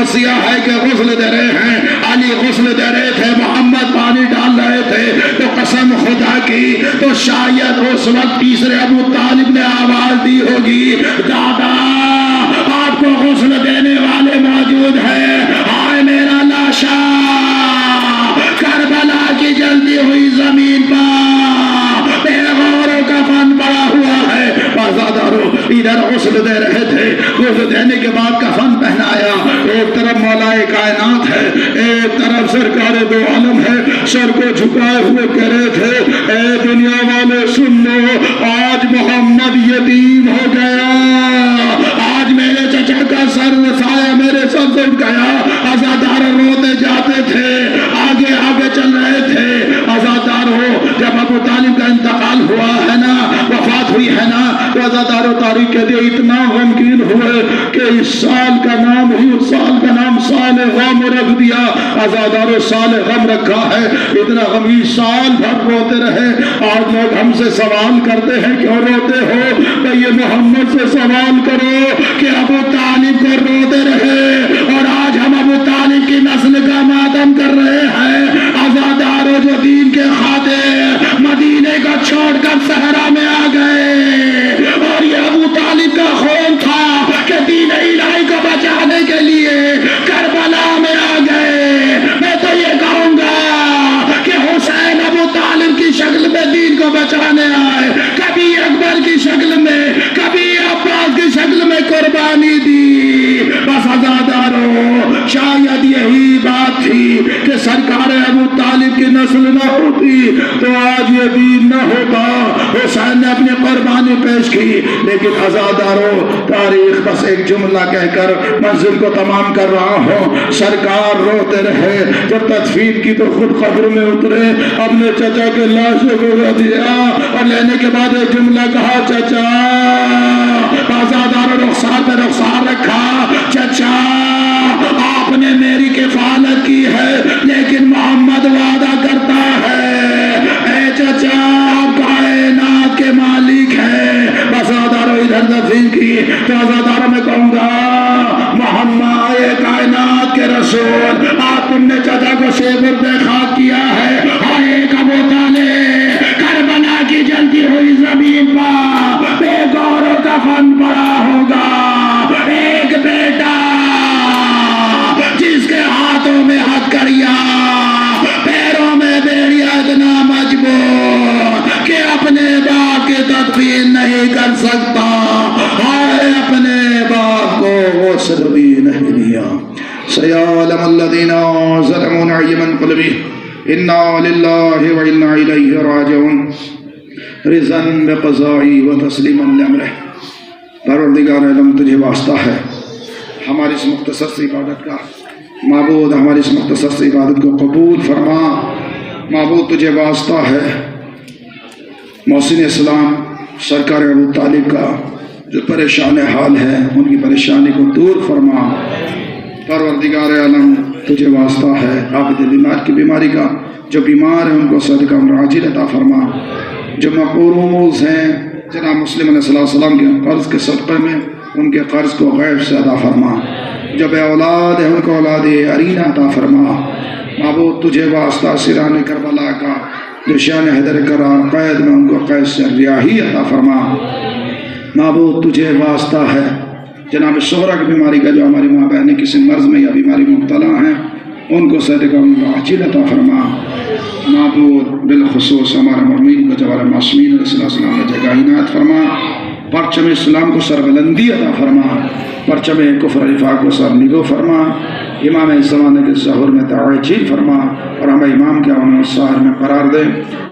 غوثیہ ہے کہ غسل دے رہے ہیں، علی غسل دے رہے تھے، محمد پانی ڈال رہے تھے، تو قسم خدا کی تو شاید اس وقت تیسرے ابو طالب نے آواز دی ہوگی، دادا آپ کو غسل دینے والے موجود ہیں، آئے میرا لاشا کربلا کی جلدی ہوئی زمین پر بے غور و کفن پڑا ہوا ہے۔ وزادارو ادھر غسل دے رہے تھے، غسل دینے کے بعد کفن پہنایا، ایک طرف مولا کائنات ہے، ایک طرف سرکار دو عالم ہے، سر کو جھکائے ہوئے کہہ رہے تھے اے دنیا والے سن لو، آج محمد یتیم ہو گیا، آج میرے چچا کا سر سایہ میرے سر سے اٹھ گیا۔ عزادار روتے جاتے تھے، آگے آگے چل رہے تھے۔ عزادار ہو جب ابو طالب کا انتقال ہوا ہے نا، وفات ہوئی ہے نا، تو عزادار و تاریخ کے لیے اتنا غمگین ہوئے کہ اس سال کا نام ہی اس سال کا نام سال غم رکھ دیا۔ عزادار و سال غم رکھا ہے، اتنا غمی سال بھر روتے رہے۔ آج لوگ ہم سے سوال کرتے ہیں کیوں روتے ہو؟ بھئی محمد سے سوال کرو کہ ابو طالب کو روتے رہے اور آج ہم ابو طالب کی نسل کا ماتم کر رہے ہیں۔ عزاداروں جو دین کے خاطر مدینے کا چھوڑ کر صحرا میں آ گئے، اور یہ ابو طالب کا خون تھا کہ دین الہی کو بچانے کے لیے کربلا میں آ گئے۔ میں تو یہ کہوں گا کہ حسین ابو طالب کی شکل میں دین کو بچانے آئے، کبھی اکبر کی شکل میں، کبھی عباس کی شکل میں قربانی دی۔ بس عزاداروں شاید یہی بات تھی کہ سرکار ابو طالب کی نسل نہ ہوتی تو آج یہ دین نہ ہوتا۔ حسین نے اپنی قربانی پیش کی، لیکن عزاداروں تاریخ بس ایک جملہ کہہ کر منزل کو تمام کر رہا ہوں۔ سرکار روتے رہے، جب تدفین کی تو خود قبر میں اترے، اپنے چچا کے لاش کو دیا اور لینے کے بعد ایک جملہ کہا، چچا عزاداروں رخسار پہ رخسار رکھا، چچا آپ نے میری کفالت کی ہے لیکن محمد وعدہ کرتا ہے اے چچا آپ کائنات کے مالک ہیں۔ بس عزاداروں ادھر تدفین کی تو عزاداروں میں کہوں گا محمد کائنات کے رسول، آپ تم نے چچا کو شیبر پہ خاک کیا ہے، آئے ابو طالب کربلا کی جلتی ہوئی زمین پر بے غور و کفن پڑا ہوگا۔ ایک بیٹا جس کے ہاتھوں میں ہتھکڑیاں، پیروں میں بیڑیاں، اتنا مجبور کہ اپنے باپ کی تدفین نہیں کر سکتا، اور اپنے باپ کو غسل بھی نہیں دیا۔ سیعلم الذین ظلموا أي منقلب إنا لله وإنا إليه راجعون رضا بقضائه وتسلیما لأمره۔ پروردگار عالم تجھے واسطہ ہے، ہماری اس مختصر سی عبادت کا معبود، ہماری اس مختصر سی عبادت کو قبول فرما۔ معبود تجھے واسطہ ہے، محسن اسلام سرکار ابو طالب کا جو پریشان حال ہے ان کی پریشانی کو دور فرما۔ پروردگار عالم تجھے واسطہ ہے، عابد بیمار کی بیماری کا جو بیمار ہیں ان کو صدقہ عاجل عطا فرما۔ جو مقروض ہیں جناب مسلم علیہ السلام کے قرض کے صدقے میں ان کے قرض کو غیب سے ادا فرما۔ جو بے اولاد ہیں ان کو اولاد ارینہ عطا فرما۔ معبود تجھے واسطہ سیران کربلا کا جو شان حیدر کرار قید میں ان کو قید سے رہائی عطا فرما۔ معبود تجھے واسطہ ہے، جناب شہرہ کی بیماری کا جو ہماری ماں بہنیں کسی مرض میں یا بیماری مبتلا ہیں ان کو صدقہ عاجل عطا فرما۔ معبود بالخصوص ہمارے مرمین کو جوار معصومین علیہ السلام نے جگہ عنایت فرما۔ پرچم اسلام کو سربلندی عطا فرما، پرچم کفر نفاق کو سر نگو فرما۔ امام زمانے کے ظہور میں تعجیل فرما اور ہمیں امام کے عون و سہر میں قرار دے۔